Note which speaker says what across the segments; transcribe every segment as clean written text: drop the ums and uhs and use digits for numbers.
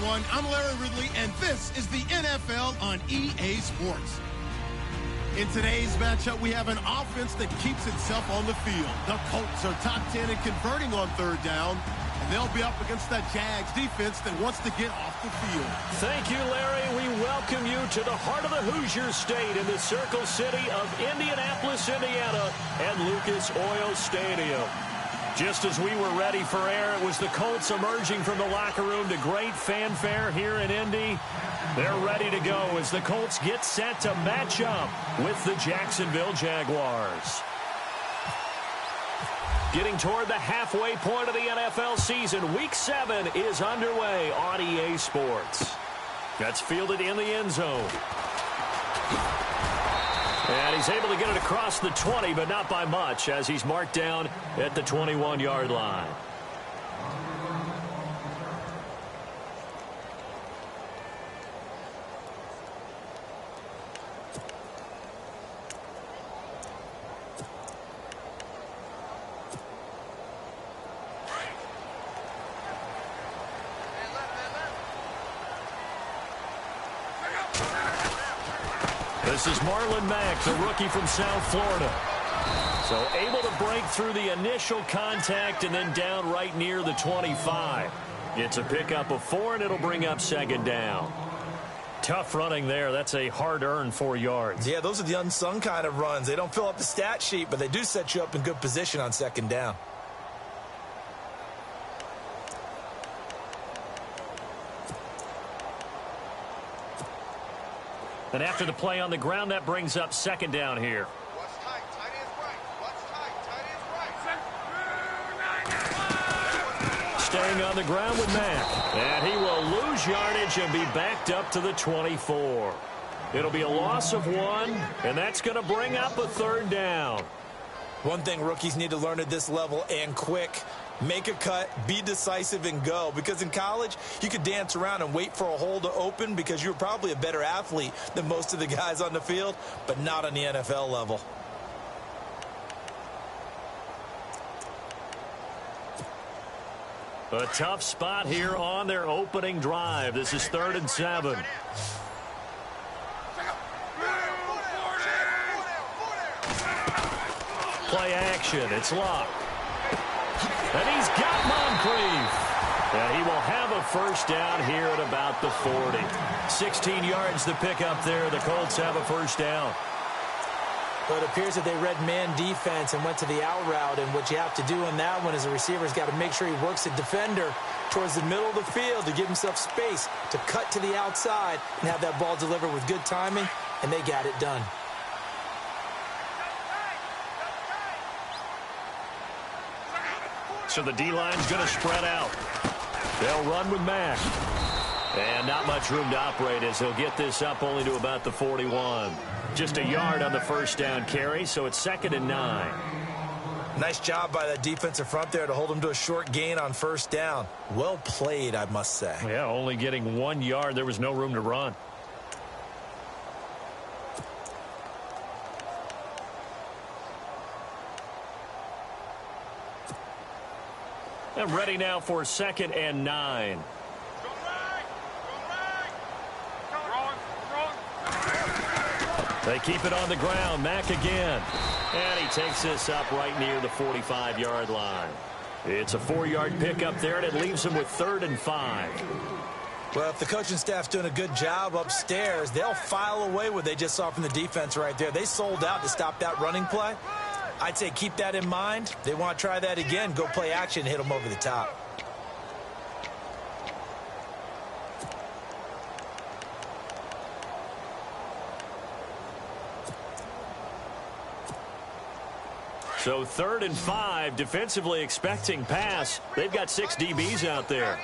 Speaker 1: everyone. I'm Larry Ridley, and this is the NFL on EA Sports. In today's matchup, we have an offense that keeps itself on the field. The Colts are top 10 in converting on third down, and they'll be up against that Jags defense that wants to get off the field.
Speaker 2: Thank you, Larry. We welcome you to the heart of the Hoosier State in the Circle City of Indianapolis, Indiana, and Lucas Oil Stadium. Just as we were ready for air, it was the Colts emerging from the locker room to great fanfare here in Indy. They're ready to go as the Colts get set to match up with the Jacksonville Jaguars. Getting toward the halfway point of the NFL season, Week 7 is underway on EA Sports. That's fielded in the end zone. And he's able to get it across the 20, but not by much, as he's marked down at the 21-yard line. This is Marlon Mack, the rookie from South Florida. So able to break through the initial contact and then down right near the 25. It's a pickup of 4, and it'll bring up second down. Tough running there. That's a hard-earned 4 yards.
Speaker 3: Yeah, those are the unsung kind of runs. They don't fill up the stat sheet, but they do set you up in good position on second down.
Speaker 2: And after the play on the ground, that brings up second down here.
Speaker 4: What's tight? Tight end's right. What's tight? Tight end's right.
Speaker 2: Staying on the ground with Mack. And he will lose yardage and be backed up to the 24. It'll be a loss of 1, and that's going to bring up a third down.
Speaker 3: One thing rookies need to learn at this level, and quick: make a cut, be decisive, and go. Because in college, you could dance around and wait for a hole to open because you're probably a better athlete than most of the guys on the field, but not on the NFL level.
Speaker 2: A tough spot here on their opening drive. This is 3rd and 7. Play action. It's locked. And he's got Moncrief. And he will have a first down here at about the 40. 16 yards to pick up there. The Colts have a first down.
Speaker 5: Well, it appears that they read man defense and went to the out route. And what you have to do on that one is the receiver's got to make sure he works the defender towards the middle of the field to give himself space to cut to the outside and have that ball delivered with good timing. And they got it done.
Speaker 2: So the D-line's going to spread out. They'll run with Mack. And not much room to operate as they'll get this up only to about the 41. Just a yard on the first down carry, so it's 2nd and 9.
Speaker 3: Nice job by that defensive front there to hold them to a short gain on first down. Well played, I must say.
Speaker 2: Yeah, only getting 1 yard. There was no room to run. And ready now for 2nd and 9. They keep it on the ground. Mack again. And he takes this up right near the 45-yard line. It's a 4-yard pickup there, and it leaves him with 3rd and 5.
Speaker 3: Well, if the coaching staff's doing a good job upstairs, they'll file away what they just saw from the defense right there. They sold out to stop that running play. I'd say keep that in mind. They want to try that again. Go play action and hit them over the top.
Speaker 2: So 3rd and 5, defensively expecting pass. They've got 6 DBs out there.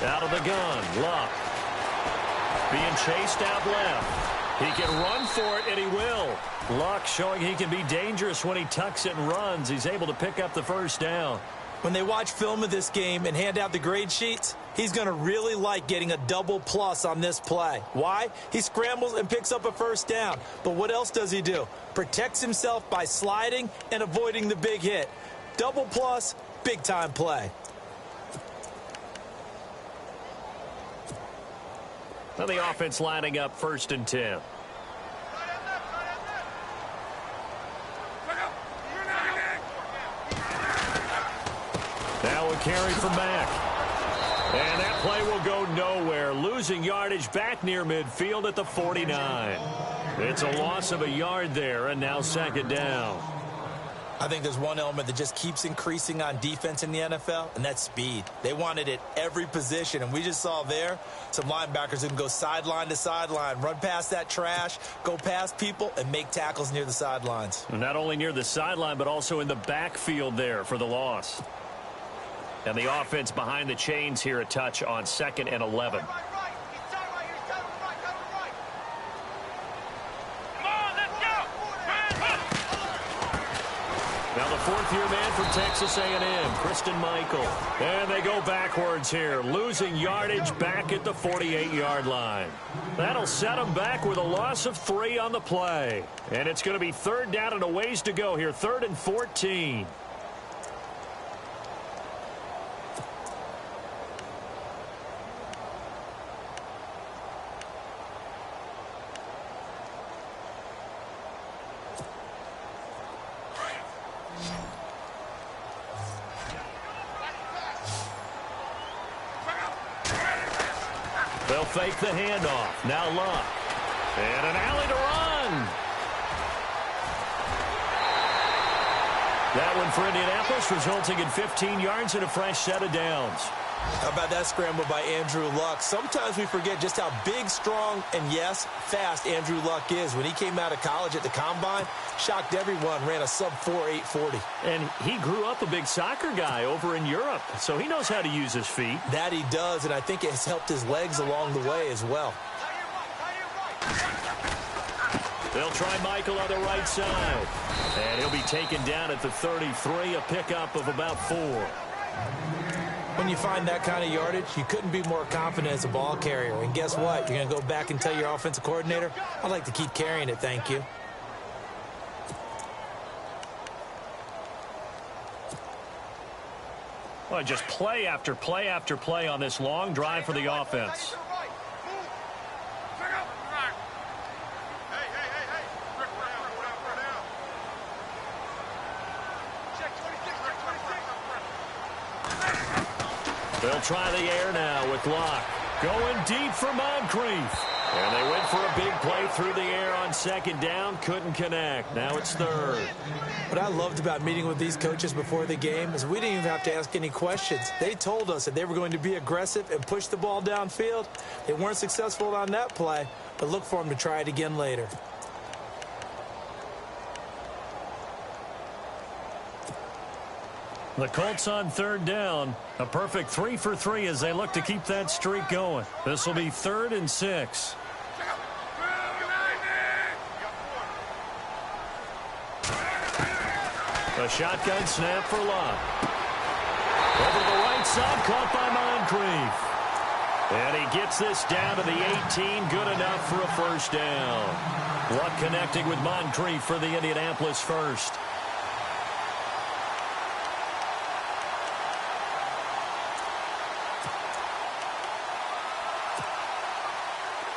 Speaker 2: Out of the gun, Luck. Being chased out left. He can run for it, and he will. Luck showing he can be dangerous when he tucks it and runs. He's able to pick up the first down.
Speaker 5: When they watch film of this game and hand out the grade sheets, he's going to really like getting a double plus on this play. Why? He scrambles and picks up a first down. But what else does he do? Protects himself by sliding and avoiding the big hit. Double plus, big-time play.
Speaker 2: Now the offense lining up 1st and 10. Now a carry from Mack. And that play will go nowhere. Losing yardage back near midfield at the 49. It's a loss of a yard there, and now 2nd down.
Speaker 3: I think there's one element that just keeps increasing on defense in the NFL, and that's speed. They want it at every position, and we just saw there some linebackers who can go sideline to sideline, run past that trash, go past people, and make tackles near the sidelines.
Speaker 2: Not only near the sideline, but also in the backfield there for the loss. And the offense behind the chains here, a touch on 2nd and 11. Now the 4th-year man from Texas A&M, Christian Michael. And they go backwards here, losing yardage back at the 48-yard line. That'll set them back with a loss of 3 on the play. And it's going to be 3rd down and a ways to go here, 3rd and 14. They'll fake the handoff. Now Luck. And an alley to run. That one for Indianapolis, resulting in 15 yards and a fresh set of downs.
Speaker 3: How about that scramble by Andrew Luck? Sometimes we forget just how big, strong, and, yes, fast Andrew Luck is. When he came out of college at the Combine, shocked everyone, ran a sub-4 840.
Speaker 2: And he grew up a big soccer guy over in Europe, so he knows how to use his feet.
Speaker 3: That he does, and I think it has helped his legs along the way as well.
Speaker 2: They'll try Michael on the right side. And he'll be taken down at the 33, a pickup of about 4.
Speaker 5: When you find that kind of yardage, you couldn't be more confident as a ball carrier. And guess what? You're going to go back and tell your offensive coordinator, I'd like to keep carrying it, thank you.
Speaker 2: Well, just play after play after play on this long drive for the offense. They'll try the air now with Locke. Going deep for Moncrief. And they went for a big play through the air on 2nd down. Couldn't connect. Now it's 3rd.
Speaker 5: What I loved about meeting with these coaches before the game is we didn't even have to ask any questions. They told us that they were going to be aggressive and push the ball downfield. They weren't successful on that play, but look for them to try it again later.
Speaker 2: The Colts on 3rd down. A perfect 3 for 3 as they look to keep that streak going. This will be 3rd and 6. A shotgun snap for Locke. Over the right side, caught by Moncrief. And he gets this down to the 18, good enough for a 1st down. Locke connecting with Moncrief for the Indianapolis 1st.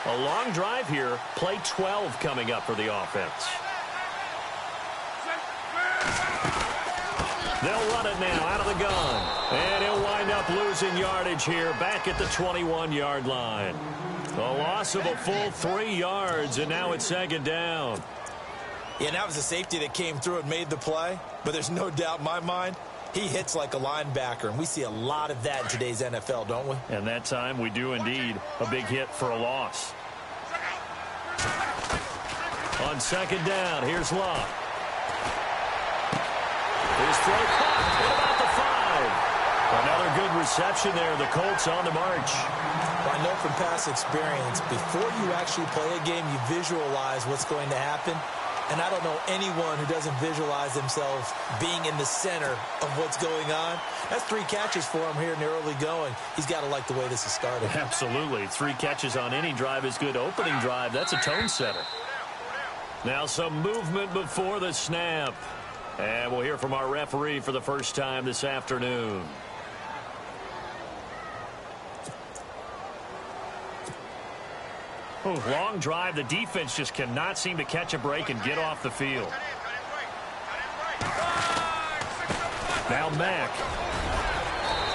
Speaker 2: A long drive here. Play 12 coming up for the offense. They'll run it now out of the gun. And he'll wind up losing yardage here back at the 21-yard line. A loss of a full 3 yards, and now it's 2nd down.
Speaker 3: Yeah, that was a safety that came through and made the play. But there's no doubt in my mind, he hits like a linebacker, and we see a lot of that in today's NFL, don't we?
Speaker 2: And that time we do indeed. A big hit for a loss. On 2nd down, here's Locke. His throw caught at about the 5. Another good reception there. The Colts on the march.
Speaker 5: Well, I know from past experience, before you actually play a game, you visualize what's going to happen. And I don't know anyone who doesn't visualize themselves being in the center of what's going on. That's 3 catches for him here in the early going. He's got to like the way this is started.
Speaker 2: Absolutely. 3 catches on any drive is good. Opening drive, that's a tone setter. Now some movement before the snap. And we'll hear from our referee for the first time this afternoon. Oh, long drive. The defense just cannot seem to catch a break and get off the field. Now Mack.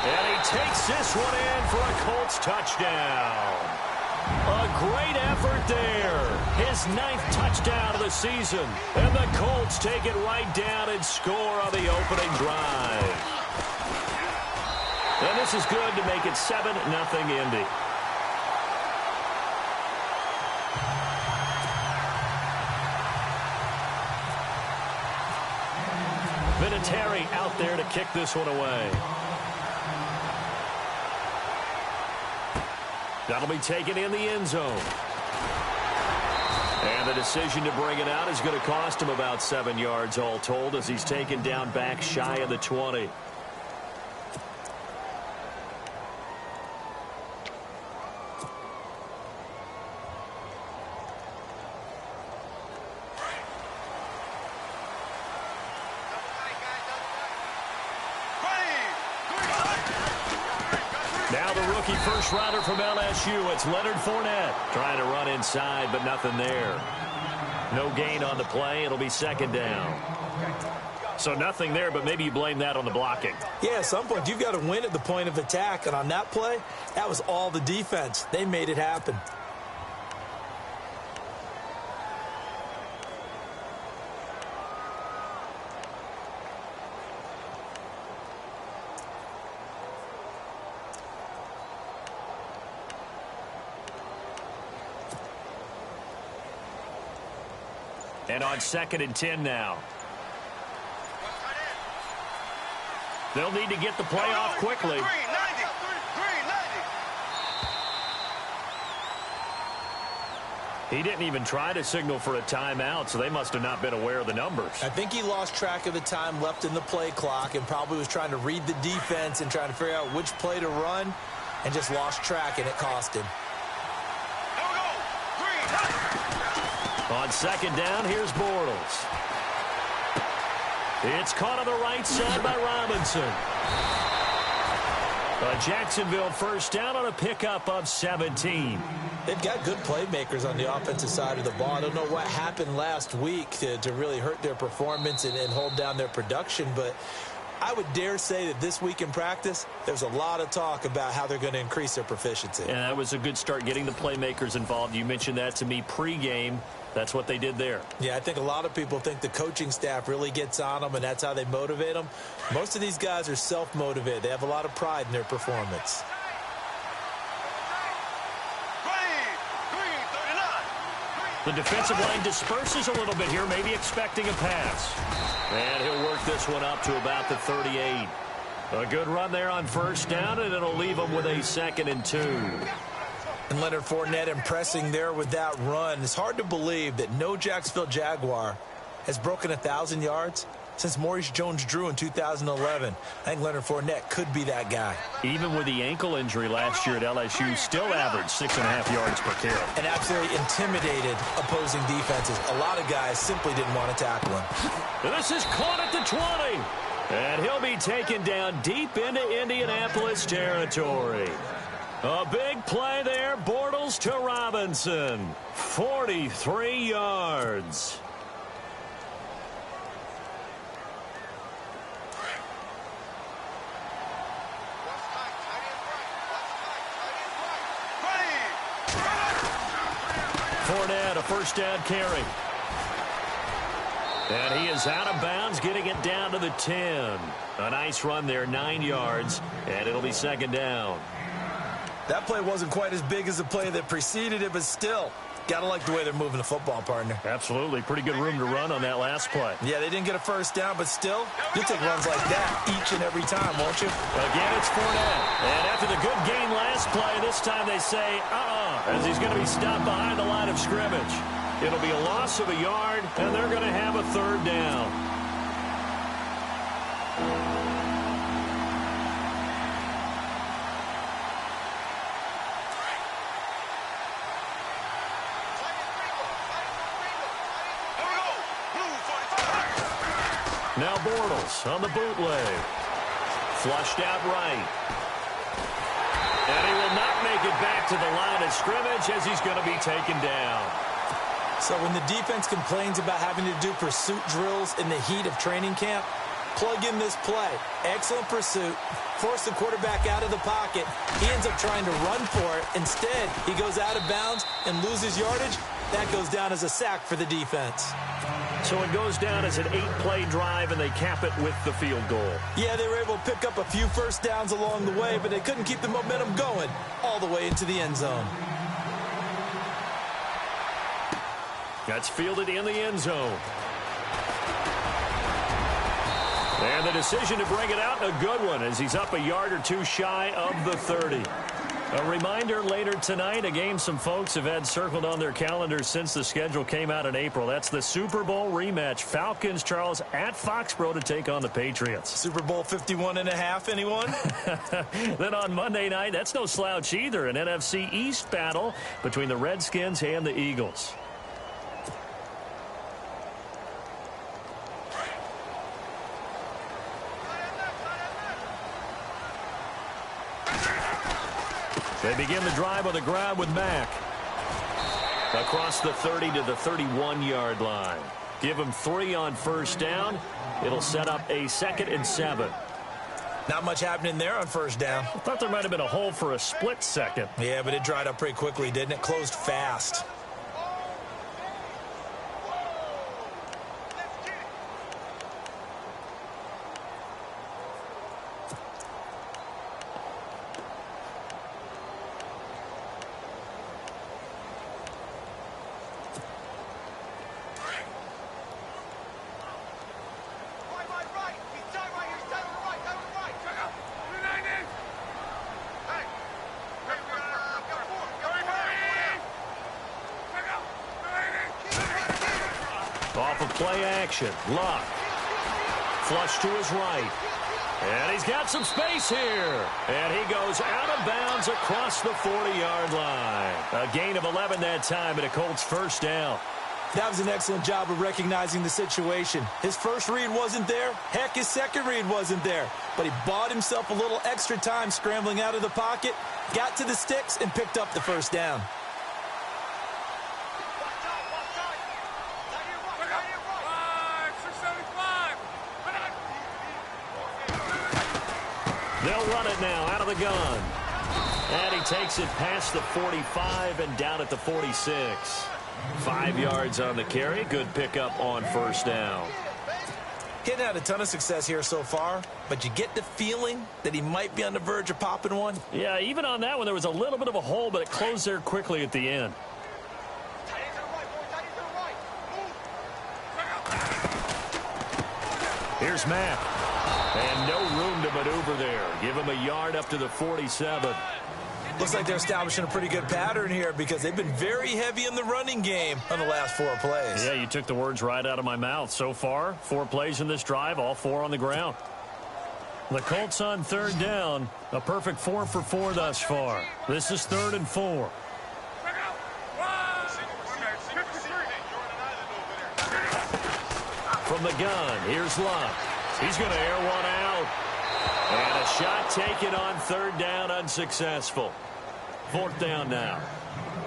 Speaker 2: And he takes this one in for a Colts touchdown. A great effort there. His 9th touchdown of the season. And the Colts take it right down and score on the opening drive. And this is good to make it 7-0 Indy. Vinatieri out there to kick this one away. That'll be taken in the end zone. And the decision to bring it out is going to cost him about 7 yards all told as he's taken down back shy of the 20. Now the rookie first rounder from LSU, it's Leonard Fournette. Trying to run inside, but nothing there. No gain on the play. It'll be second down. So nothing there, but maybe you blame that on the blocking.
Speaker 5: Yeah, at some point, you've got to win at the point of attack. And on that play, that was all the defense. They made it happen.
Speaker 2: And on 2nd and 10 now. They'll need to get the play off quickly. He didn't even try to signal for a timeout, so they must have not been aware of the numbers.
Speaker 5: I think he lost track of the time left in the play clock and probably was trying to read the defense and trying to figure out which play to run and just lost track, and it cost him.
Speaker 2: On 2nd down, here's Bortles. It's caught on the right side by Robinson. A Jacksonville first down on a pickup of 17.
Speaker 5: They've got good playmakers on the offensive side of the ball. I don't know what happened last week to really hurt their performance and hold down their production, but I would dare say that this week in practice, there's a lot of talk about how they're going to increase their proficiency.
Speaker 2: And that was a good start getting the playmakers involved. You mentioned that to me pregame. That's what they did there.
Speaker 5: Yeah, I think a lot of people think the coaching staff really gets on them, and that's how they motivate them. Most of these guys are self-motivated. They have a lot of pride in their performance.
Speaker 2: The defensive line disperses a little bit here, maybe expecting a pass. And he'll work this one up to about the 38. A good run there on first down, and it'll leave him with a 2nd and 2.
Speaker 5: And Leonard Fournette impressing there with that run. It's hard to believe that no Jacksonville Jaguar has broken 1,000 yards since Maurice Jones-Drew in 2011. I think Leonard Fournette could be that guy.
Speaker 2: Even with the ankle injury last year at LSU, still averaged 6.5 yards per carry.
Speaker 5: And absolutely intimidated opposing defenses. A lot of guys simply didn't want to tackle him.
Speaker 2: This is caught at the 20. And he'll be taken down deep into Indianapolis territory. A big play there, Bortles to Robinson. 43 yards. Fournette, a first down carry. And he is out of bounds, getting it down to the 10. A nice run there, 9 yards, and it'll be 2nd down.
Speaker 5: That play wasn't quite as big as the play that preceded it, but still, got to like the way they're moving the football, partner.
Speaker 2: Absolutely. Pretty good room to run on that last play.
Speaker 5: Yeah, they didn't get a first down, but still, you'll take runs like that each and every time, won't you?
Speaker 2: Again, it's Fournette. And after the good game last play, this time they say, as he's going to be stopped behind the line of scrimmage. It'll be a loss of a yard, and they're going to have a 3rd down. Now Bortles on the bootleg. Flushed out right. And he will not make it back to the line of scrimmage as he's going to be taken down.
Speaker 5: So when the defense complains about having to do pursuit drills in the heat of training camp, plug in this play. Excellent pursuit. Force the quarterback out of the pocket. He ends up trying to run for it. Instead, he goes out of bounds and loses yardage. That goes down as a sack for the defense.
Speaker 2: So it goes down as an 8-play drive, and they cap it with the field goal.
Speaker 5: Yeah, they were able to pick up a few first downs along the way, but they couldn't keep the momentum going all the way into the end zone.
Speaker 2: That's fielded in the end zone. And the decision to bring it out, a good one, as he's up a yard or two shy of the 30. A reminder later tonight, a game some folks have had circled on their calendars since the schedule came out in April. That's the Super Bowl rematch. Falcons, Charles, at Foxborough to take on the Patriots.
Speaker 5: Super Bowl 51.5, anyone?
Speaker 2: Then on Monday night, that's no slouch either, an NFC East battle between the Redskins and the Eagles. They begin the drive on the ground with Mack. Across the 30 to the 31-yard line. Give him 3 on first down. It'll set up a 2nd and 7.
Speaker 5: Not much happening there on first down.
Speaker 2: I thought there might have been a hole for a split second.
Speaker 5: Yeah, but it dried up pretty quickly, didn't it? Closed fast.
Speaker 2: Off of play action. Luck. Flush to his right. And he's got some space here. And he goes out of bounds across the 40-yard line. A gain of 11 that time and a Colts first down.
Speaker 5: That was an excellent job of recognizing the situation. His first read wasn't there. Heck, his second read wasn't there. But he bought himself a little extra time scrambling out of the pocket, got to the sticks, and picked up the first down.
Speaker 2: They'll run it now out of the gun. And he takes it past the 45 and down at the 46. 5 yards on the carry. Good pickup on first down.
Speaker 5: He hadn't had a ton of success here so far, but you get the feeling that he might be on the verge of popping one.
Speaker 2: Yeah, even on that one, there was a little bit of a hole, but it closed there quickly at the end. Here's Mack. And no room to maneuver there. Give him a yard up to the 47.
Speaker 5: Looks like they're establishing a pretty good pattern here because they've been very heavy in the running game on the last 4 plays.
Speaker 2: Yeah, you took the words right out of my mouth. So far, 4 plays in this drive, all 4 on the ground. The Colts on third down. A perfect 4 for 4 thus far. This is 3rd and 4. From the gun, here's Luck. He's going to air one out. And a shot taken on 3rd down, unsuccessful. 4th down now.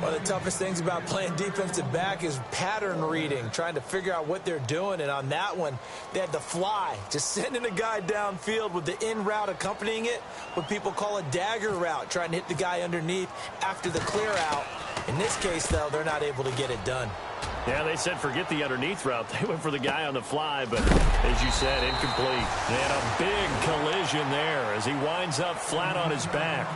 Speaker 5: One of the toughest things about playing defensive back is pattern reading, trying to figure out what they're doing. And on that one, they had the fly, just sending a guy downfield with the in route accompanying it, what people call a dagger route, trying to hit the guy underneath after the clear out. In this case, though, they're not able to get it done.
Speaker 2: Yeah, they said forget the underneath route. They went for the guy on the fly, but as you said, incomplete. And a big collision there as he winds up flat on his back.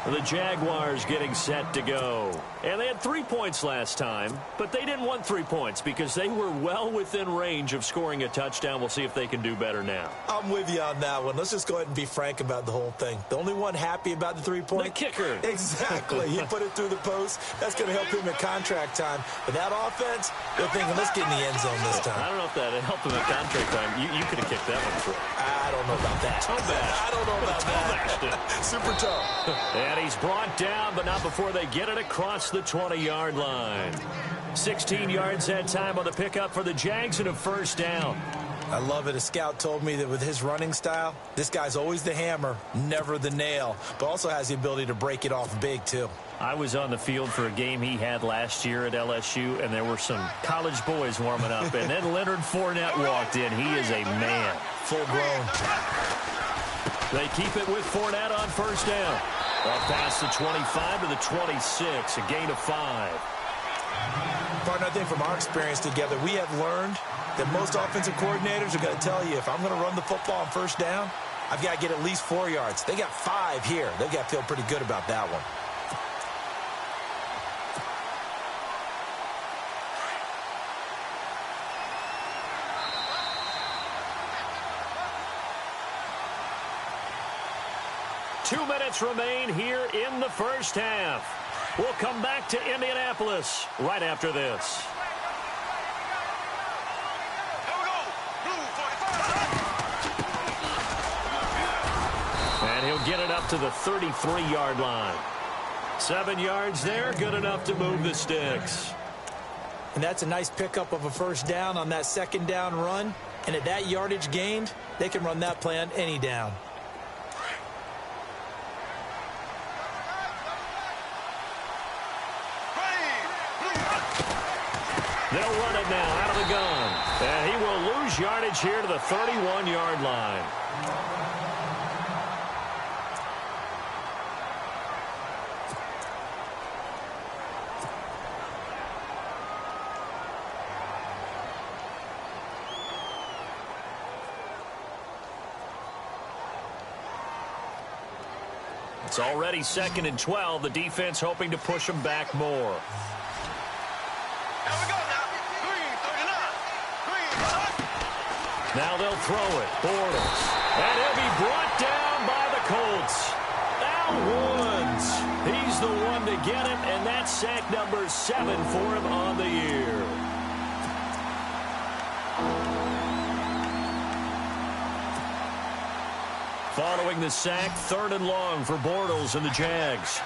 Speaker 2: The Jaguars getting set to go. And they had 3 points last time, but they didn't want 3 points because they were well within range of scoring a touchdown. We'll see if they can do better now.
Speaker 5: I'm with you on that one. Let's just go ahead and be frank about the whole thing. The only one happy about the 3-point?
Speaker 2: The kicker.
Speaker 5: Exactly. He put it through the post. That's going to help him in contract time. But that offense, they're thinking, let's get in the end zone this time.
Speaker 2: I don't know if that helped him in contract time. You could have kicked that one through.
Speaker 5: I don't know about that. I don't know about that. Super tough.
Speaker 2: And he's brought down, but not before they get it across the 20-yard line. 16 yards that time on the pickup for the Jags and a first down.
Speaker 3: I love it. A scout told me that with his running style, this guy's always the hammer, never the nail, but also has the ability to break it off big, too.
Speaker 2: I was on the field for a game he had last year at LSU, and there were some college boys warming up, and then Leonard Fournette walked in. He is a man.
Speaker 3: Full grown.
Speaker 2: They keep it with Fournette on first down. Up past the 25 to the 26, a gain of 5.
Speaker 3: Partner, I think from our experience together, we have learned that most offensive coordinators are going to tell you, if I'm going to run the football on first down, I've got to get at least 4 yards. They got 5 here. They've got to feel pretty good about that one.
Speaker 2: Two minutes remain here in the first half. We'll come back to Indianapolis right after this. And he'll get it up to the 33-yard line. 7 yards there, good enough to move the sticks.
Speaker 5: And that's a nice pickup of a first down on that second down run. And at that yardage gained, they can run that play on any down.
Speaker 2: They'll run it now out of the gun. And he will lose yardage here to the 31-yard line. It's already 2nd and 12. The defense hoping to push them back more. Now they'll throw it. Bortles. And he'll be brought down by the Colts. Al Woods. He's the one to get him, and that's sack number 7 for him on the year. Following the sack, 3rd and long for Bortles and the Jags.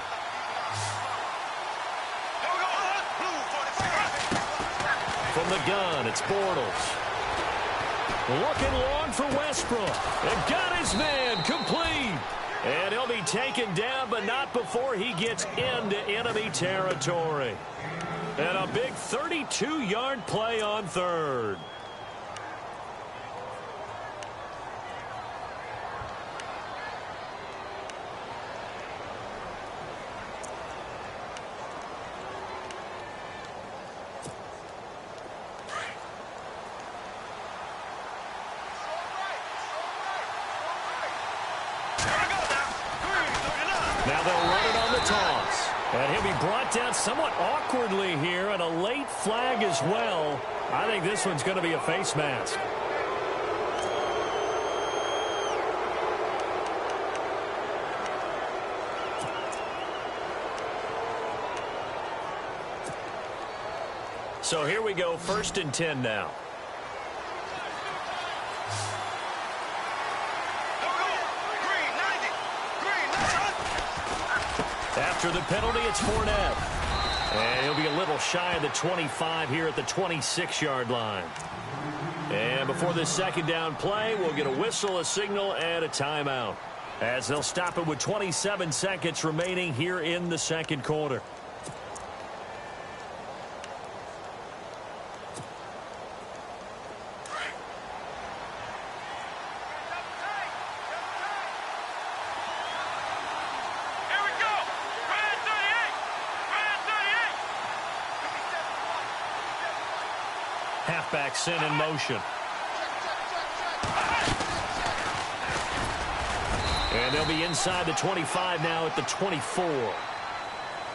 Speaker 2: From the gun, it's Bortles. Looking long for Westbrook. And got his man complete. And he'll be taken down, but not before he gets into enemy territory. And a big 32-yard play on 3rd. Now they'll run it on the toss. And he'll be brought down somewhat awkwardly here, and a late flag as well. I think this one's going to be a face mask. So here we go, 1st and 10 now. After the penalty, it's Fournette. And he'll be a little shy of the 25 here at the 26-yard line. And before this 2nd down play, we'll get a whistle, a signal, and a timeout, as they'll stop it with 27 seconds remaining here in the 2nd quarter. Halfback sent in motion. And they'll be inside the 25 now at the 24.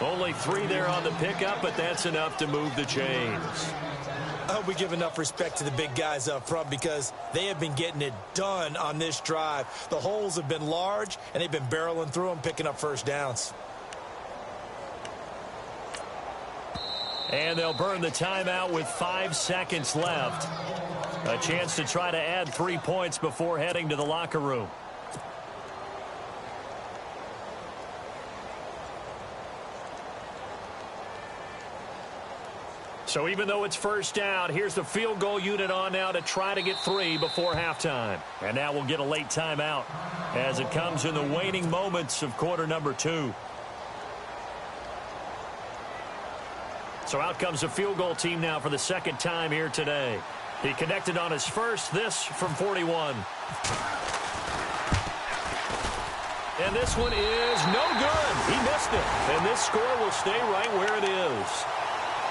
Speaker 2: Only 3 there on the pickup, but that's enough to move the chains.
Speaker 3: I hope we give enough respect to the big guys up front, because they have been getting it done on this drive. The holes have been large, and they've been barreling through them, picking up first downs.
Speaker 2: And they'll burn the timeout with 5 seconds left. A chance to try to add 3 points before heading to the locker room. So even though it's first down, here's the field goal unit on now to try to get 3 before halftime. And now we'll get a late timeout as it comes in the waning moments of quarter number 2. So out comes the field goal team now for the second time here today. He connected on his first, this from 41. And this one is no good. He missed it. And this score will stay right where it is.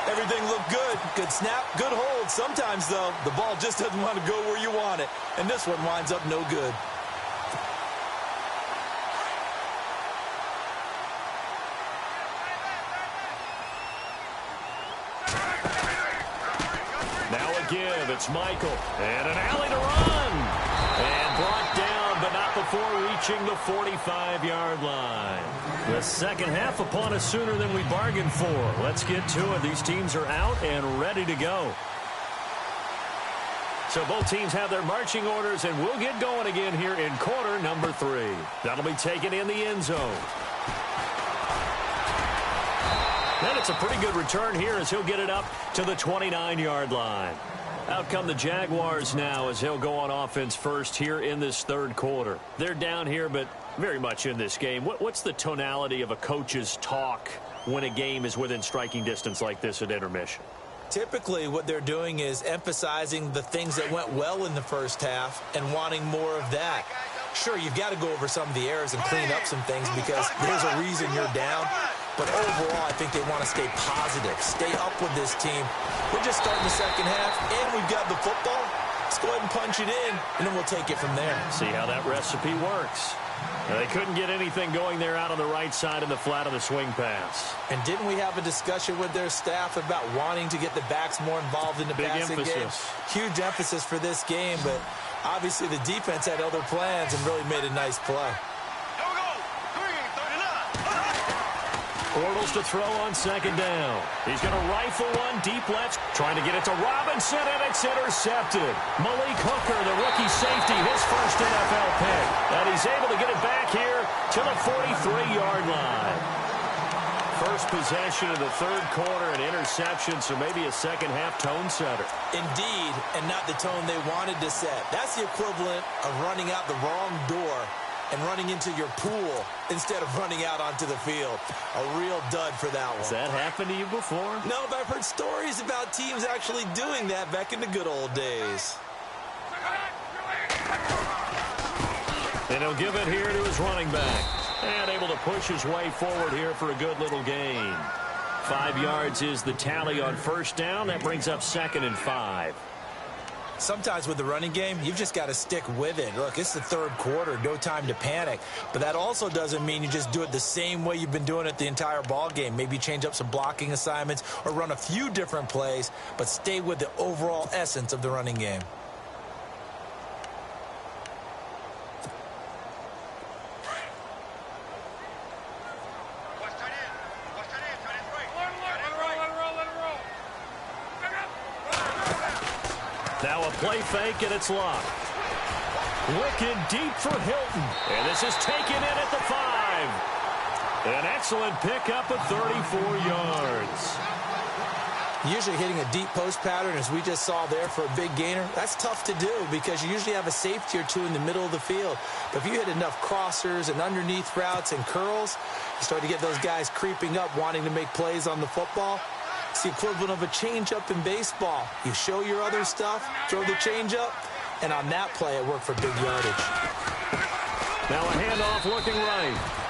Speaker 3: Everything looked good. Good snap, good hold. Sometimes, though, the ball just doesn't want to go where you want it. And this one winds up no good.
Speaker 2: Now a give. It's Michael. And an alley to run. And brought down, but not before reaching the 45-yard line. The second half upon us sooner than we bargained for. Let's get to it. These teams are out and ready to go. So both teams have their marching orders, and we'll get going again here in quarter number 3. That'll be taken in the end zone. And it's a pretty good return here as he'll get it up to the 29-yard line. Out come the Jaguars now as he'll go on offense first here in this third quarter. They're down here, but very much in this game. What's the tonality of a coach's talk when a game is within striking distance like this at intermission?
Speaker 5: Typically, what they're doing is emphasizing the things that went well in the first half and wanting more of that. Sure, you've got to go over some of the errors and clean up some things because there's a reason you're down. But overall, I think they want to stay positive, stay up with this team. We're just starting the second half, and we've got the football. Let's go ahead and punch it in, and then we'll take it from there.
Speaker 2: See how that recipe works. Now, they couldn't get anything going there out on the right side in the flat of the swing pass.
Speaker 5: And didn't we have a discussion with their staff about wanting to get the backs more involved in the passing game? Huge emphasis for this game, but obviously the defense had other plans and really made a nice play.
Speaker 2: Bortles to throw on second down. He's going to rifle one deep left, trying to get it to Robinson, and it's intercepted. Malik Hooker, the rookie safety, his first NFL pick. And he's able to get it back here to the 43-yard line. First possession of the third quarter, an interception, so maybe a second-half tone setter.
Speaker 5: Indeed, and not the tone they wanted to set. That's the equivalent of running out the wrong door and running into your pool instead of running out onto the field. A real dud for that one.
Speaker 2: Has that happened to you before?
Speaker 5: No, but I've heard stories about teams actually doing that back in the good old days.
Speaker 2: And he'll give it here to his running back. And able to push his way forward here for a good little gain. 5 yards is the tally on first down. That brings up 2nd and 5.
Speaker 5: Sometimes with the running game, you've just got to stick with it. Look, it's the third quarter, no time to panic. But that also doesn't mean you just do it the same way you've been doing it the entire ball game. Maybe change up some blocking assignments or run a few different plays, but stay with the overall essence of the running game.
Speaker 2: Now a play fake, and it's locked. Looking deep for Hilton. And this is taken in at the 5. An excellent pickup of 34 yards.
Speaker 5: Usually hitting a deep post pattern, as we just saw there for a big gainer, that's tough to do because you usually have a safety or two in the middle of the field. But if you hit enough crossers and underneath routes and curls, you start to get those guys creeping up, wanting to make plays on the football. It's the equivalent of a changeup in baseball. You show your other stuff, throw the changeup, and on that play, it worked for big yardage.
Speaker 2: Now a handoff looking right.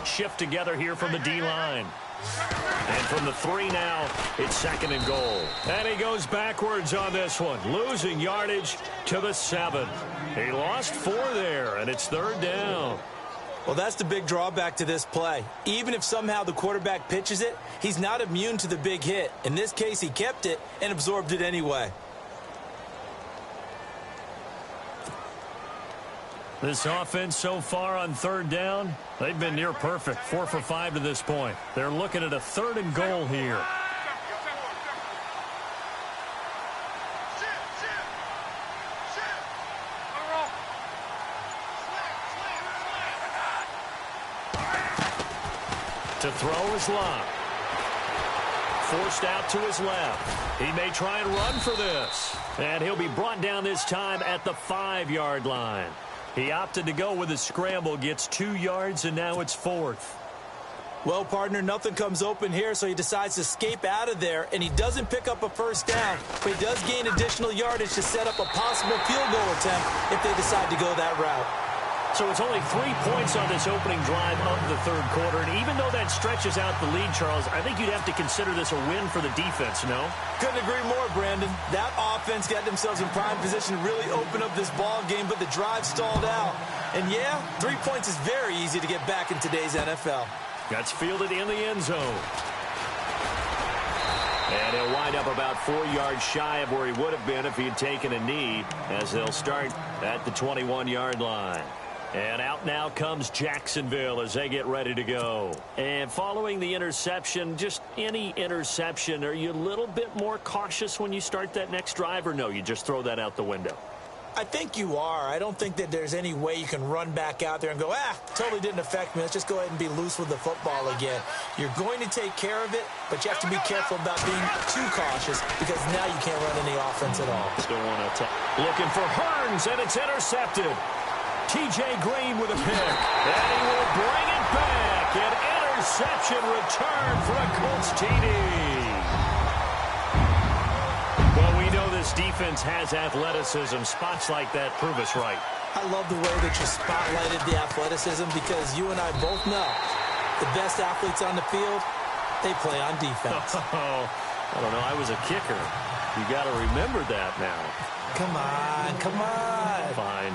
Speaker 2: Shift together here from the D-line. And from the 3 now, it's 2nd and goal. And he goes backwards on this one, losing yardage to the 7. He lost 4 there, and it's 3rd down.
Speaker 5: Well, that's the big drawback to this play. Even if somehow the quarterback pitches it, he's not immune to the big hit. In this case, he kept it and absorbed it anyway.
Speaker 2: This offense so far on third down, they've been near perfect. 4 for 5 to this point. They're looking at a 3rd and goal here. To throw his lob. Forced out to his left. He may try and run for this. And he'll be brought down this time at the 5-yard line. He opted to go with a scramble, gets 2 yards, and now it's 4th.
Speaker 5: Well, partner, nothing comes open here, so he decides to escape out of there, and he doesn't pick up a first down, but he does gain additional yardage to set up a possible field goal attempt if they decide to go that route.
Speaker 2: So it's only 3 points on this opening drive of the third quarter. And even though that stretches out the lead, Charles, I think you'd have to consider this a win for the defense, no?
Speaker 5: Couldn't agree more, Brandon. That offense got themselves in prime position to really open up this ball game, but the drive stalled out. And yeah, 3 points is very easy to get back in today's NFL.
Speaker 2: That's fielded in the end zone. And he'll wind up about 4 yards shy of where he would have been if he had taken a knee, as they'll start at the 21-yard line. And out now comes Jacksonville as they get ready to go. And following the interception, just any interception, are you a little bit more cautious when you start that next drive, or no, you just throw that out the window?
Speaker 5: I think you are. I don't think that there's any way you can run back out there and go, totally didn't affect me. Let's just go ahead and be loose with the football again. You're going to take care of it, but you have to be careful about being too cautious because now you can't run any offense at all.
Speaker 2: Still want to looking for Hearns, and it's intercepted. T.J. Green with a pick, and he will bring it back. An interception return for a Colts TD. Well, we know this defense has athleticism. Spots like that prove us right.
Speaker 5: I love the way that you spotlighted the athleticism because you and I both know the best athletes on the field, they play on defense.
Speaker 2: Oh, I don't know. I was a kicker. You got to remember that now.
Speaker 5: Come on, come on.
Speaker 2: Fine.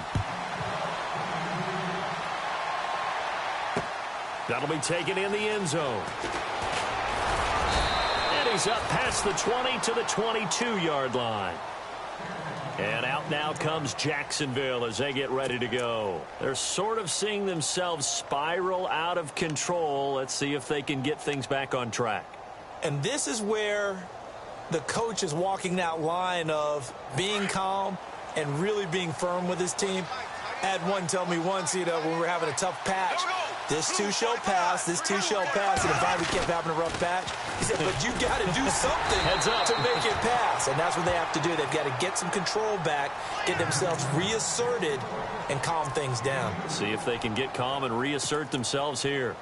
Speaker 2: That'll be taken in the end zone. And he's up past the 20 to the 22-yard line. And out now comes Jacksonville as they get ready to go. They're sort of seeing themselves spiral out of control. Let's see if they can get things back on track.
Speaker 5: And this is where the coach is walking that line of being calm and really being firm with his team. I had one tell me once, when we were having a tough patch, this too shall pass, this too shall pass. And if we kept having a rough patch, he said, but you got to do something to make it pass. And that's what they have to do. They've got to get some control back, get themselves reasserted, and calm things down.
Speaker 2: See if they can get calm and reassert themselves here.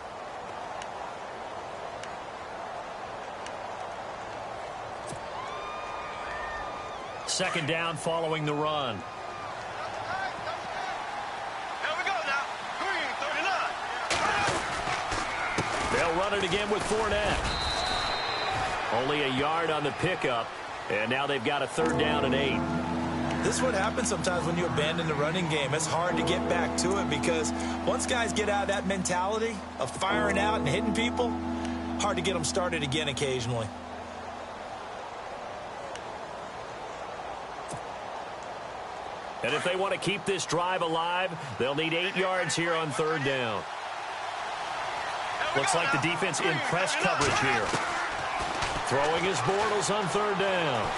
Speaker 2: Second down following the run. They'll run it again with Fournette. Only a yard on the pickup, and now they've got a 3rd down and 8.
Speaker 5: This is what happens sometimes when you abandon the running game. It's hard to get back to it because once guys get out of that mentality of firing out and hitting people, hard to get them started again occasionally.
Speaker 2: And if they want to keep this drive alive, they'll need 8 yards here on 3rd down. Looks like the defense in press coverage here. Throwing his Bortles on 3rd down.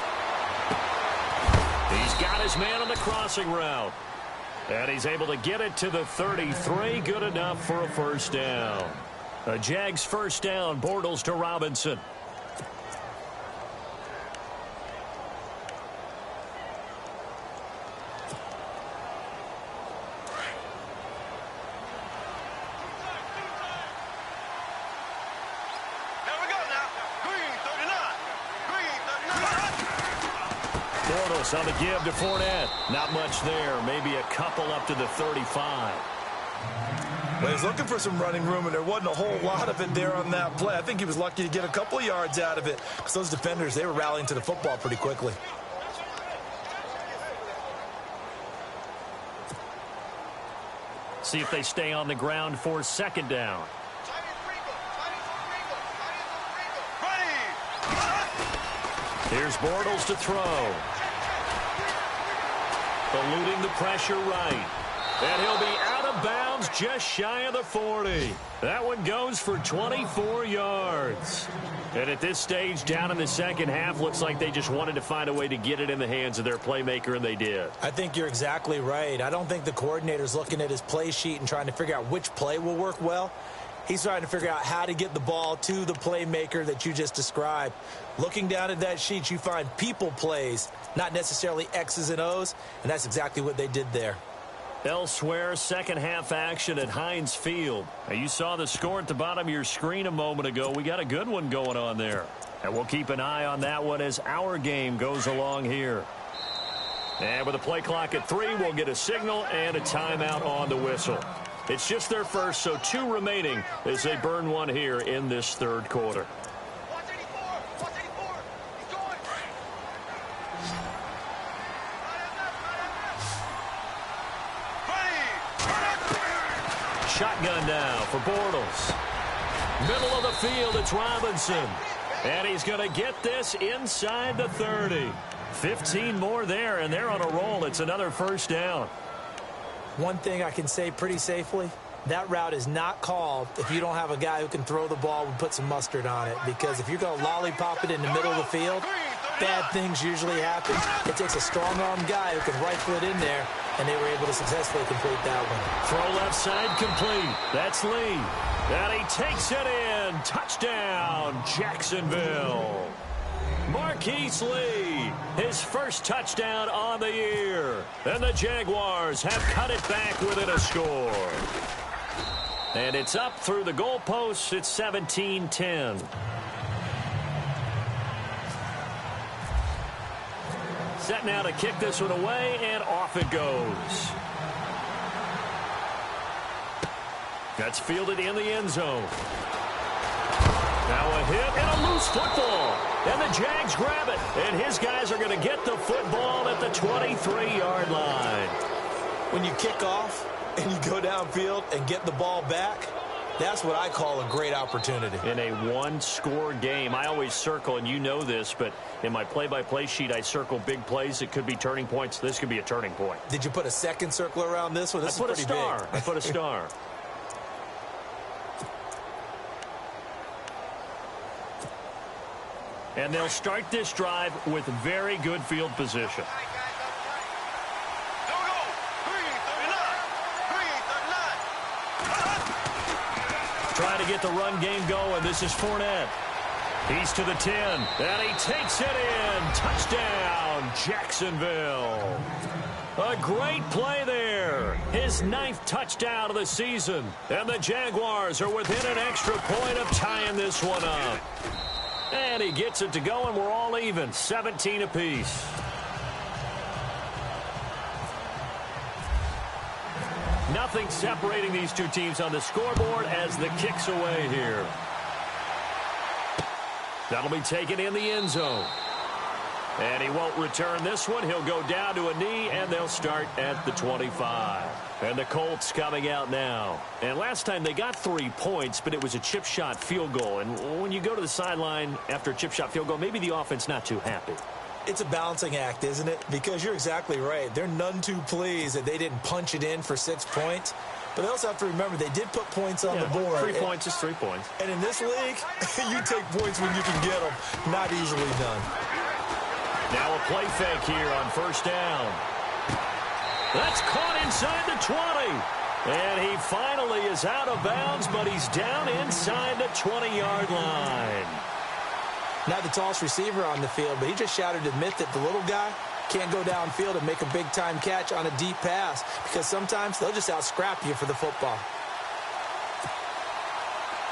Speaker 2: He's got his man on the crossing route. And he's able to get it to the 33. Good enough for a 1st down. A Jags 1st down. Bortles to Robinson. Bortles on the give to Fournette. Not much there. Maybe a couple up to the 35.
Speaker 5: Well, he's looking for some running room, and there wasn't a whole lot of it there on that play. I think he was lucky to get a couple of yards out of it because those defenders, they were rallying to the football pretty quickly.
Speaker 2: See if they stay on the ground for 2nd down. Here's Bortles to throw. Eluding the pressure right. And he'll be of bounds just shy of the 40. That one goes for 24 yards. And at this stage, down in the second half, looks like they just wanted to find a way to get it in the hands of their playmaker, and they did.
Speaker 5: I think you're exactly right. I don't think the coordinator's looking at his play sheet and trying to figure out which play will work well. He's trying to figure out how to get the ball to the playmaker that you just described. Looking down at that sheet, you find people plays, not necessarily X's and O's, and that's exactly what they did there.
Speaker 2: Elsewhere, second half action at Heinz Field. Now, you saw the score at the bottom of your screen a moment ago. We got a good one going on there. And we'll keep an eye on that one as our game goes along here. And with a play clock at 3, we'll get a signal and a timeout on the whistle. It's just their first, so 2 remaining as they burn one here in this third quarter.
Speaker 4: 184, he's going.
Speaker 2: Shotgun now for Bortles. Middle of the field, it's Robinson. And he's going to get this inside the 30. 15 more there, and they're on a roll. It's another first down.
Speaker 5: One thing I can say pretty safely, that route is not called if you don't have a guy who can throw the ball and put some mustard on it. Because if you're going to lollipop it in the middle of the field, bad things usually happen. It takes a strong-armed guy who can rifle it in there, and they were able to successfully complete that one.
Speaker 2: Throw left side complete. That's Lee. And he takes it in. Touchdown, Jacksonville. Marquise Lee, his first touchdown on the year. And the Jaguars have cut it back within a score. And it's up through the goalposts. It's 17-10. Set now to kick this one away, and off it goes. That's fielded in the end zone. Now a hit and a loose football. And the Jags grab it. And his guys are going to get the football at the 23-yard line.
Speaker 5: When you kick off and you go downfield and get the ball back, that's what I call a great opportunity.
Speaker 2: In a one-score game, I always circle, and you know this, but in my play-by-play sheet, I circle big plays. It could be turning points. This could be a turning point.
Speaker 5: Did you put a second circle around this one? This is pretty big.
Speaker 2: I put a star. And they'll start this drive with very good field position. Trying to get the run game going. This is Fournette. He's to the 10. And he takes it in. Touchdown, Jacksonville. A great play there. His 9th touchdown of the season. And the Jaguars are within an extra point of tying this one up. And he gets it to go, and we're all even. 17 apiece. Nothing separating these two teams on the scoreboard as the kick's away here. That'll be taken in the end zone. And he won't return this one. He'll go down to a knee, and they'll start at the 25. And the Colts coming out now. And last time they got 3 points, but it was a chip shot field goal. And when you go to the sideline after a chip shot field goal, maybe the offense not too happy.
Speaker 5: It's a balancing act, isn't it? Because you're exactly right. They're none too pleased that they didn't punch it in for 6 points. But they also have to remember they did put points on the board.
Speaker 2: 3 points is 3 points.
Speaker 5: And in this league, you take points when you can get them. Not easily done.
Speaker 2: Now a play fake here on first down. That's caught inside the 20. And he finally is out of bounds, but he's down inside the 20-yard line.
Speaker 5: Not the tallest receiver on the field, but he just shouted to admit that the little guy can't go downfield and make a big-time catch on a deep pass because sometimes they'll just out-scrap you for the football.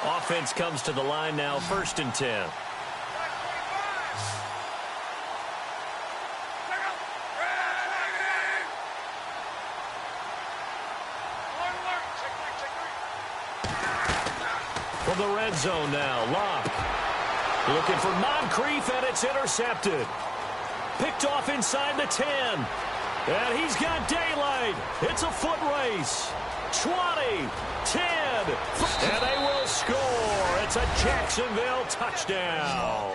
Speaker 2: Offense comes to the line now, 1st and 10. From the red zone now, Locke. Looking for Moncrief, and it's intercepted. Picked off inside the 10. And he's got daylight. It's a foot race. 20, 10, and they will score. It's a Jacksonville touchdown.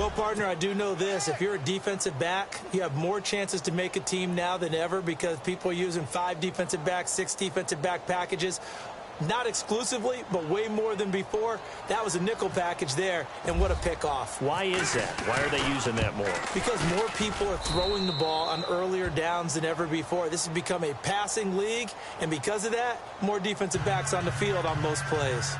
Speaker 5: Well, partner, I do know this. If you're a defensive back, you have more chances to make a team now than ever because people are using 5 defensive backs, 6 defensive back packages. Not exclusively, but way more than before. That was a nickel package there, and what a pickoff.
Speaker 2: Why is that? Why are they using that more?
Speaker 5: Because more people are throwing the ball on earlier downs than ever before. This has become a passing league, and because of that, more defensive backs on the field on most plays.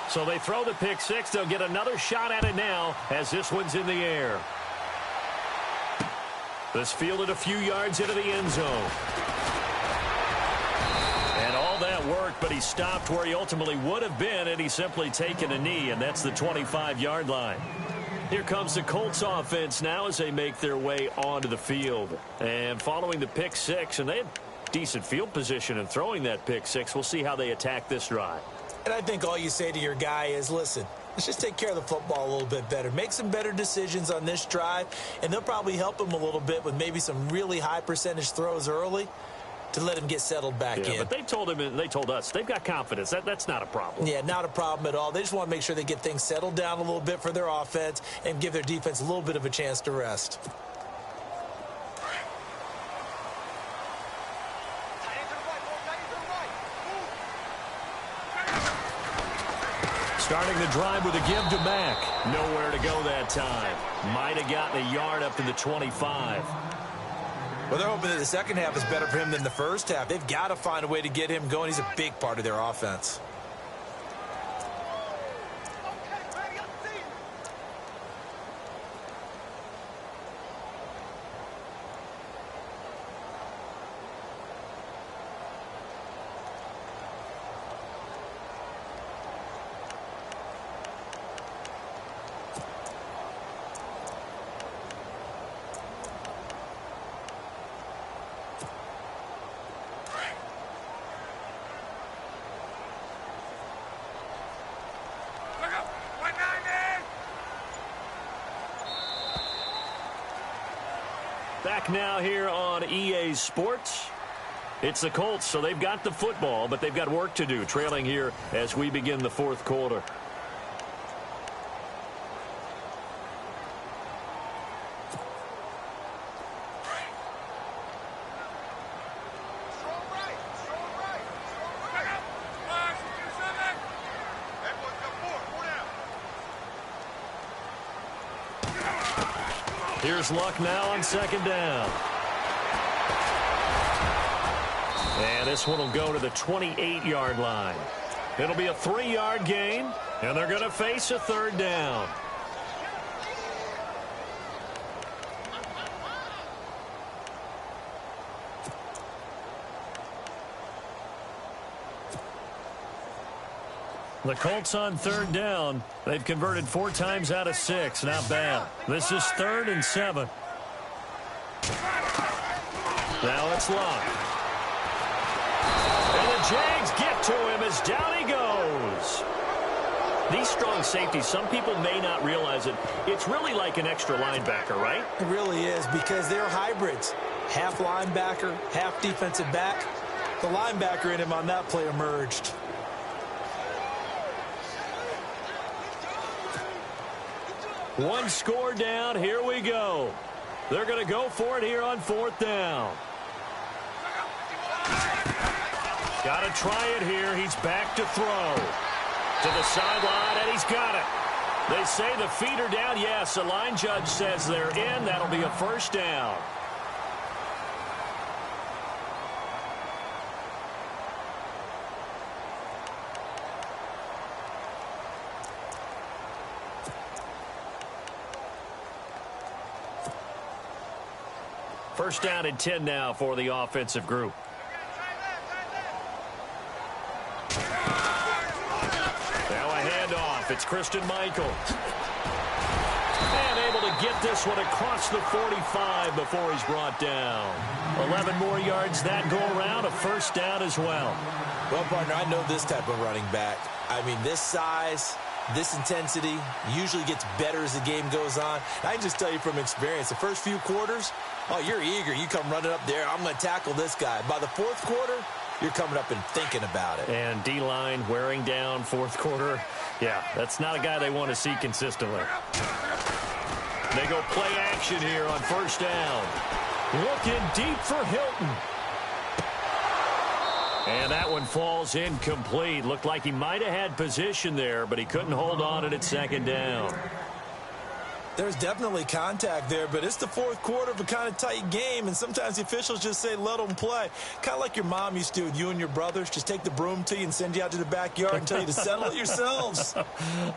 Speaker 2: So they throw the pick six. They'll get another shot at it now as this one's in the air. This fielded a few yards into the end zone. And all that worked, but he stopped where he ultimately would have been had he simply taken a knee, and that's the 25-yard line. Here comes the Colts offense now as they make their way onto the field. And following the pick six, and they had decent field position in throwing that pick six. We'll see how they attack this drive.
Speaker 5: And I think all you say to your guy is, listen, let's just take care of the football a little bit better. Make some better decisions on this drive, and they'll probably help him a little bit with maybe some really high percentage throws early to let him get settled back in.
Speaker 2: But they told him, and they told us, they've got confidence. That's not a problem.
Speaker 5: Yeah, not a problem at all. They just want to make sure they get things settled down a little bit for their offense and give their defense a little bit of a chance to rest.
Speaker 2: Starting the drive with a give to Mack. Nowhere to go that time. Might have gotten a yard up to the 25.
Speaker 5: Well, they're hoping that the second half is better for him than the first half. They've got to find a way to get him going. He's a big part of their offense.
Speaker 2: Back now here on EA Sports. It's the Colts, so they've got the football, but they've got work to do, trailing here as we begin the fourth quarter. Here's Luck now on second down. And this one will go to the 28-yard line. It'll be a 3-yard gain, and they're going to face a third down. The Colts on third down. They've converted 4 times out of 6. Not bad. This is 3rd and 7. Now it's Luck. And the Jags get to him as down he goes. These strong safeties, some people may not realize it. It's really like an extra linebacker, right?
Speaker 5: It really is because they're hybrids. Half linebacker, half defensive back. The linebacker in him on that play emerged.
Speaker 2: One score down. Here we go. They're going to go for it here on 4th down. Got to try it here. He's back to throw. To the sideline, and he's got it. They say the feet are down. Yes, the line judge says they're in. That'll be a first down. First down and 10 now for the offensive group. Now a handoff. It's Christian Michael. And able to get this one across the 45 before he's brought down. 11 more yards that go around. A first down as well.
Speaker 5: Well, partner, I know this type of running back. I mean, this size,
Speaker 3: This intensity usually gets better as the game goes on. I can just tell you from experience, the first few quarters, oh, you're eager. You come running up there, I'm going to tackle this guy. By the fourth quarter, you're coming up and thinking about it.
Speaker 2: And D-line wearing down fourth quarter. Yeah, that's not a guy they want to see consistently. They go play action here on first down. Looking deep for Hilton. And that one falls incomplete. Looked like he might have had position there, but he couldn't hold on at second down.
Speaker 3: There's definitely contact there, but it's the fourth quarter of a kind of tight game, and sometimes the officials just say, let them play. Kind of like your mom used to with you and your brothers. Just take the broom to you and send you out to the backyard and tell you to settle it yourselves.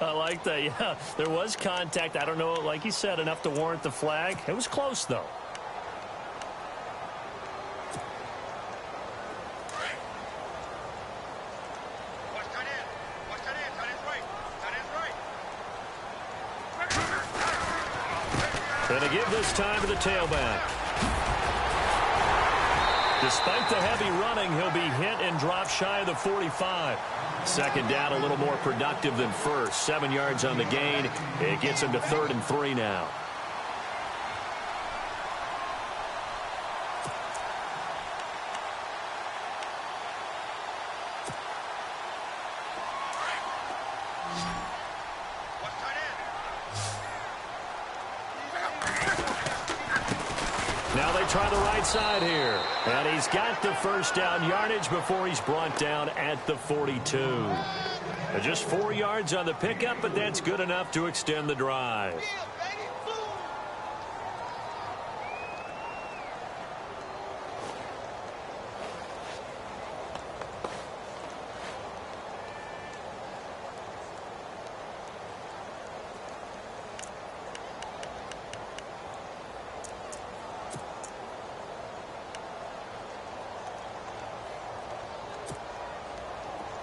Speaker 2: I like that, yeah. There was contact. I don't know, like you said, enough to warrant the flag. It was close, though. And to give this time to the tailback. Despite the heavy running, he'll be hit and drop shy of the 45. Second down, a little more productive than first. 7 yards on the gain. It gets him to 3rd and 3 now. Now they try the right side here. And he's got the first down yardage before he's brought down at the 42. Just 4 yards on the pickup, but that's good enough to extend the drive.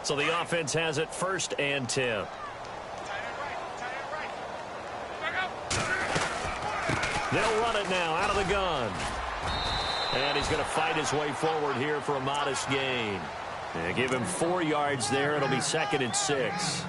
Speaker 2: So the offense has it 1st and 10. They'll run it now out of the gun. And he's going to fight his way forward here for a modest gain. Give him 4 yards there. It'll be 2nd and 6.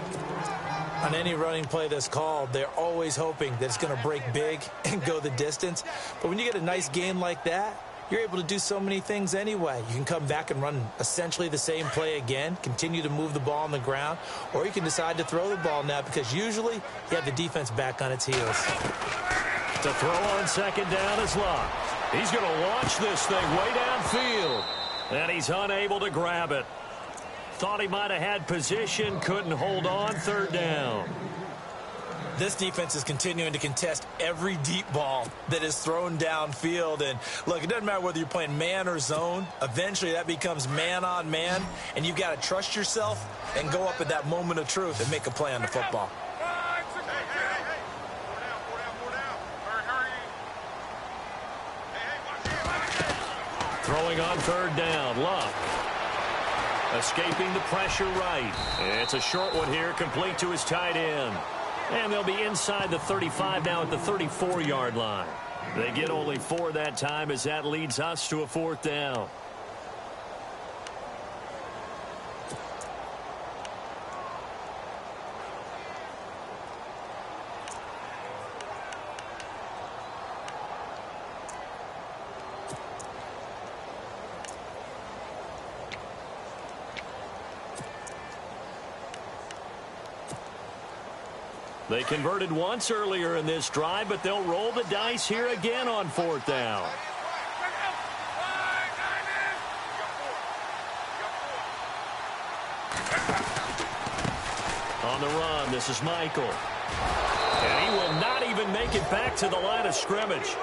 Speaker 5: On any running play that's called, they're always hoping that it's going to break big and go the distance. But when you get a nice gain like that, you're able to do so many things anyway. You can come back and run essentially the same play again, continue to move the ball on the ground, or you can decide to throw the ball now because usually you have the defense back on its heels.
Speaker 2: To throw on 2nd down is Locke. He's going to launch this thing way downfield, and he's unable to grab it. Thought he might have had position, couldn't hold on, 3rd down.
Speaker 3: This defense is continuing to contest every deep ball that is thrown downfield. And, look, it doesn't matter whether you're playing man or zone. Eventually, that becomes man on man, and you've got to trust yourself and go up at that moment of truth and make a play on the football.
Speaker 2: Throwing on 3rd down, Luck. Escaping the pressure right. It's a short one here, complete to his tight end. And they'll be inside the 35 now at the 34-yard line. They get only 4 that time as that leads us to a 4th down. They converted once earlier in this drive, but they'll roll the dice here again on 4th down. On the run, this is Michael. And he will not even make it back to the line of scrimmage.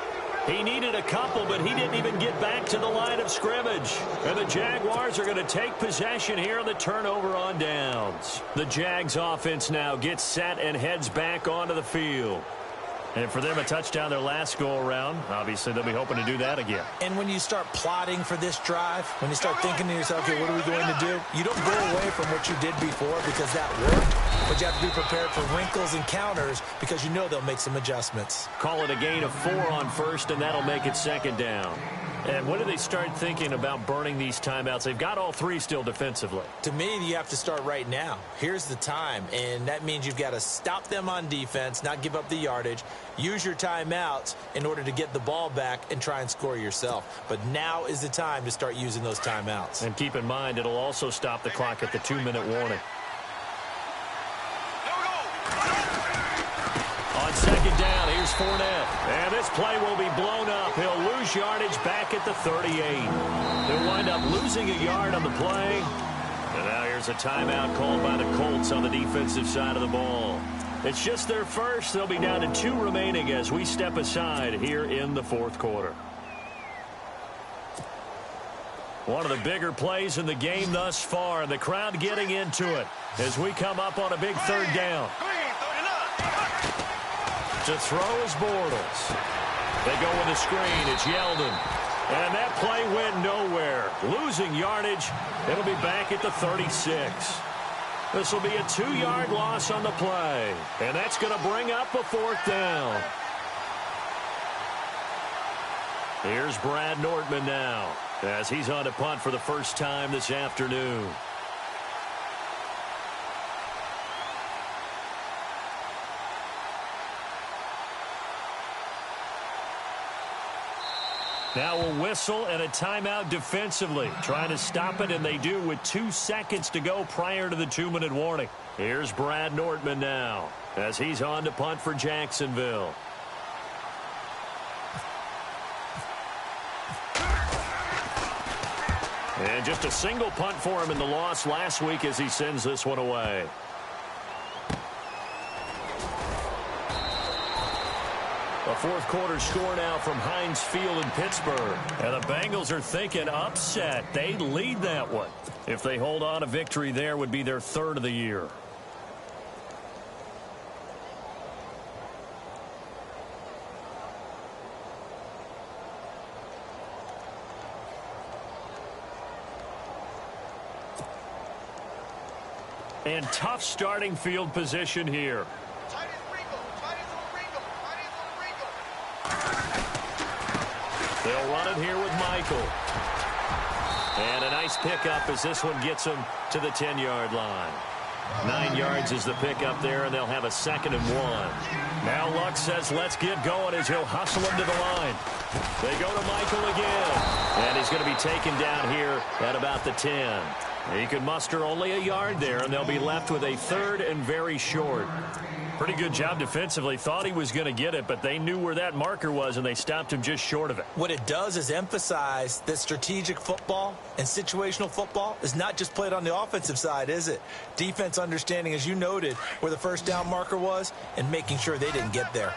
Speaker 2: He needed a couple, but he didn't even get back to the line of scrimmage. And the Jaguars are going to take possession here on the turnover on downs. The Jags offense now gets set and heads back onto the field. And for them, a touchdown their last go-around. Obviously, they'll be hoping to do that again.
Speaker 5: And when you start plotting for this drive, when you start thinking to yourself, okay, what are we going to do? You don't go away from what you did before because that worked. But you have to be prepared for wrinkles and counters because you know they'll make some adjustments.
Speaker 2: Call it a gain of 4 on 1st, and that'll make it 2nd down. And when do they start thinking about burning these timeouts? They've got all three still defensively.
Speaker 5: To me, you have to start right now. Here's the time, and that means you've got to stop them on defense, not give up the yardage, use your timeouts in order to get the ball back and try and score yourself. But now is the time to start using those timeouts.
Speaker 2: And keep in mind, it'll also stop the clock at the 2-minute warning. On second down, here's Fournette. And this play will be blown up. He'll lose yardage back at the 38. He'll wind up losing a yard on the play. And now here's a timeout called by the Colts on the defensive side of the ball. It's just their first. They'll be down to 2 remaining as we step aside here in the fourth quarter. One of the bigger plays in the game thus far, and the crowd getting into it as we come up on a big third down. To throw is Bortles. They go with a screen. It's Yeldon. And that play went nowhere. Losing yardage. It'll be back at the 36. This will be a 2-yard loss on the play. And that's going to bring up a 4th down. Here's Brad Nortman now as he's on to punt for the first time this afternoon. Now a whistle and a timeout defensively. Trying to stop it, and they do with 2 seconds to go prior to the 2-minute warning. Here's Brad Nortman now as he's on to punt for Jacksonville. And just a single punt for him in the loss last week as he sends this one away. A fourth quarter score now from Heinz Field in Pittsburgh. And the Bengals are thinking upset. They lead that one. If they hold on, a victory there would be their 3rd of the year. And tough starting field position here. They'll run it here with Michael. And a nice pickup as this one gets them to the 10-yard line. 9 yards is the pickup there, and they'll have a 2nd and 1. Now Luck says let's get going as he'll hustle him to the line. They go to Michael again. And he's going to be taken down here at about the 10. He can muster only a yard there, and they'll be left with a 3rd and very short. Pretty good job defensively. Thought he was going to get it, but they knew where that marker was, and they stopped him just short of it.
Speaker 5: What it does is emphasize that strategic football and situational football is not just played on the offensive side, is it? Defense understanding, as you noted, where the first down marker was and making sure they didn't get there.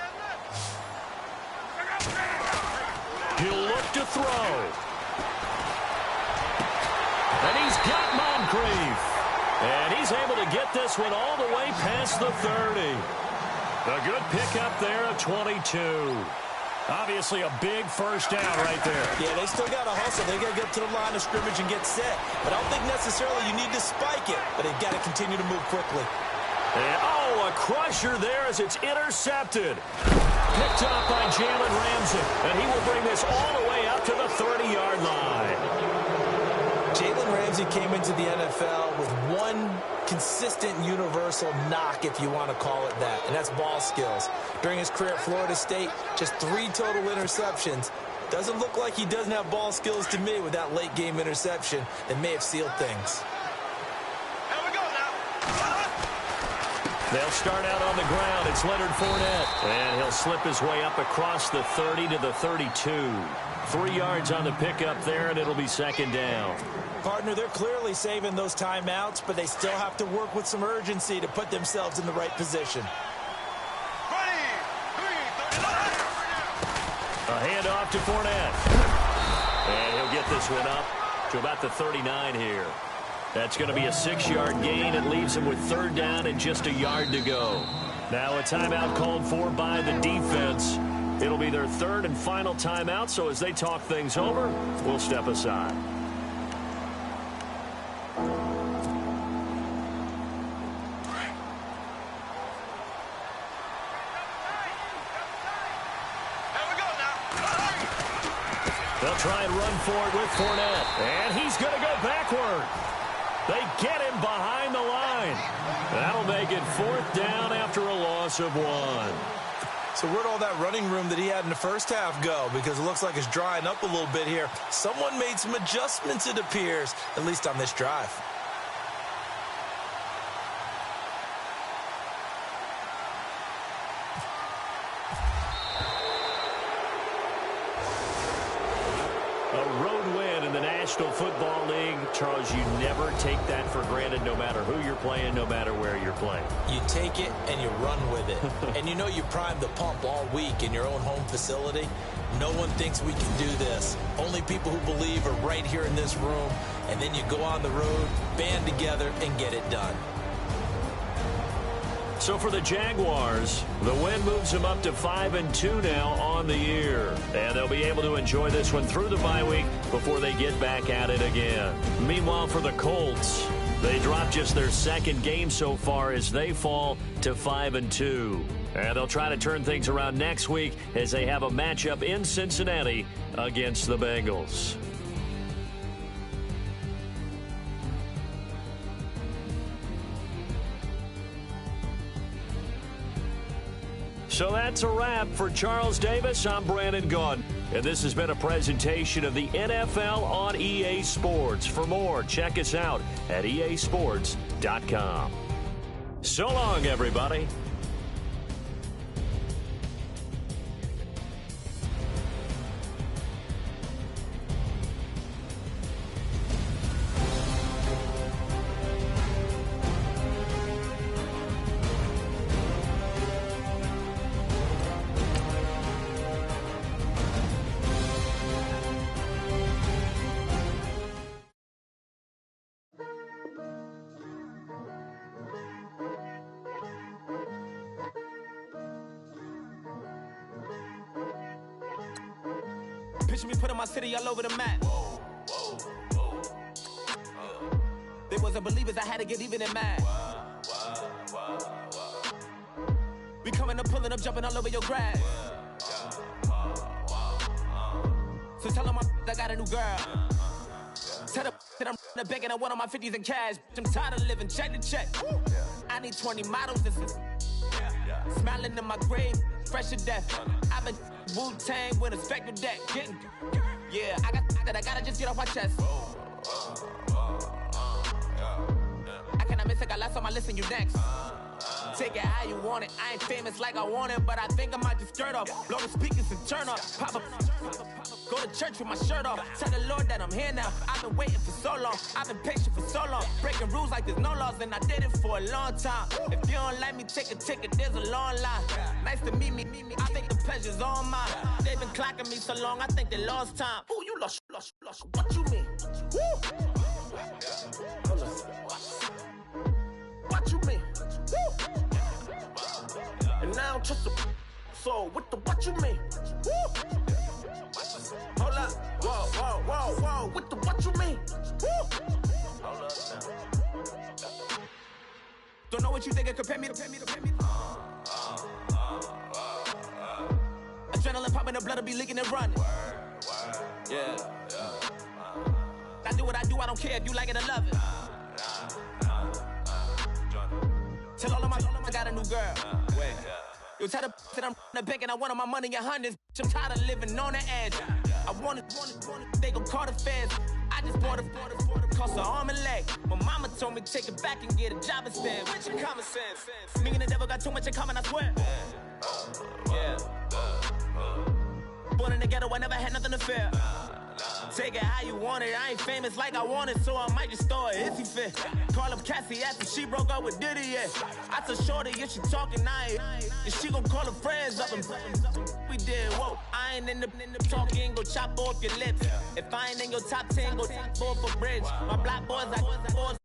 Speaker 2: He'll look to throw. And he's got Moncrief. And he's able to get this one all the way past the 30. A good pickup there of 22. Obviously a big first down right there.
Speaker 5: Yeah, they still got to hustle. They got to get to the line of scrimmage and get set. But I don't think necessarily you need to spike it. But they've got to continue to move quickly.
Speaker 2: And, oh, a crusher there as it's intercepted. Picked up by Jalen Ramsey. And he will bring this all the way up to the 30-yard line.
Speaker 5: Jalen Ramsey came into the NFL with one consistent universal knock, if you want to call it that, and that's ball skills. During his career at Florida State, just 3 total interceptions. Doesn't look like he doesn't have ball skills to me with that late-game interception that may have sealed things.
Speaker 4: Here we go now.
Speaker 2: They'll start out on the ground. It's Leonard Fournette. And he'll slip his way up across the 30 to the 32. 3 yards on the pickup there, and it'll be 2nd down.
Speaker 5: Partner, they're clearly saving those timeouts, but they still have to work with some urgency to put themselves in the right position.
Speaker 2: A handoff to Fournette. And he'll get this one up to about the 39 here. That's going to be a 6-yard gain. It leaves him with 3rd down and just a yard to go. Now a timeout called for by the defense. It'll be their 3rd and final timeout, so as they talk things over, we'll step aside. They'll try and run for it with Fournette. And he's going to go backward. They get him behind the line. That'll make it 4th down after a loss of 1.
Speaker 3: So where'd all that running room that he had in the first half go? Because it looks like it's drying up a little bit here. Someone made some adjustments, it appears, at least on this drive.
Speaker 2: National Football League, Charles, you never take that for granted no matter who you're playing, no matter where you're playing.
Speaker 5: You take it and you run with it. And you know you primed the pump all week in your own home facility. No one thinks we can do this. Only people who believe are right here in this room. And then you go on the road, band together, and get it done.
Speaker 2: So for the Jaguars, the win moves them up to 5-2 now on the year. And they'll be able to enjoy this one through the bye week before they get back at it again. Meanwhile, for the Colts, they dropped just their 2nd game so far as they fall to 5-2. And they'll try to turn things around next week as they have a matchup in Cincinnati against the Bengals. So that's a wrap. For Charles Davis, I'm Brandon Gaudin. And this has been a presentation of the NFL on EA Sports. For more, check us out at easports.com. So long, everybody.
Speaker 6: Picture me putting my city all over the map. They wasn't believers, I had to get even in mad. We coming up, pulling up, jumping all over your grass. So tell them I got a new girl. Tell them that I'm the bank and I want all my 50s in cash. I'm tired of living check to check. I need 20 models. This is smiling in my grave, fresh to death. I've been Wu-Tang with a spectral deck. Yeah, I gotta just get off my chest. I cannot miss it, got last on my list and you next. Take it how you want it. I ain't famous like I want it, but I think I might just skirt off. Blow the speakers and turn up. Pop up. Go to church with my shirt off. Tell the Lord that I'm here now. I've been waiting for so long. I've been patient for so long. Breaking rules like there's no laws, and I did it for a long time. If you don't like me, take a ticket. There's a long line. Nice to meet me. I think the pleasure's all mine. They've been clocking me so long, I think they lost time. Ooh, you lost. What you mean? Woo! What you mean? Woo! And now I don't trust the so what you mean? Woo! Hold up, whoa, with the what you mean? Woo! Hold up now. Don't know what you think, compare me to. Adrenaline popping, the blood will be leaking and running. Yeah. I do what I do, I don't care if you like it or love it. Tell all of my I got a new girl. Wait. You tell the that I'm the bank and I want all my money in hundreds. I'm tired of living on the edge. I want it, they gon' call the feds. I just bought a cost an arm and leg. My mama told me take it back and get a job instead. With your common sense. Me and the devil got too much in common, I swear. Yeah. Born in the ghetto, I never had nothing to fear. Take it how you want it. I ain't famous like I want it, so I might just throw a hissy fit. Call up Cassie after she broke up with Diddy, yeah. I told Shorty if she talking, and she gon' call her friends up and we did, whoa. I ain't in the talking, go chop off your lips. If I ain't in your top 10, go top 4 for bridge. My black boys, I boys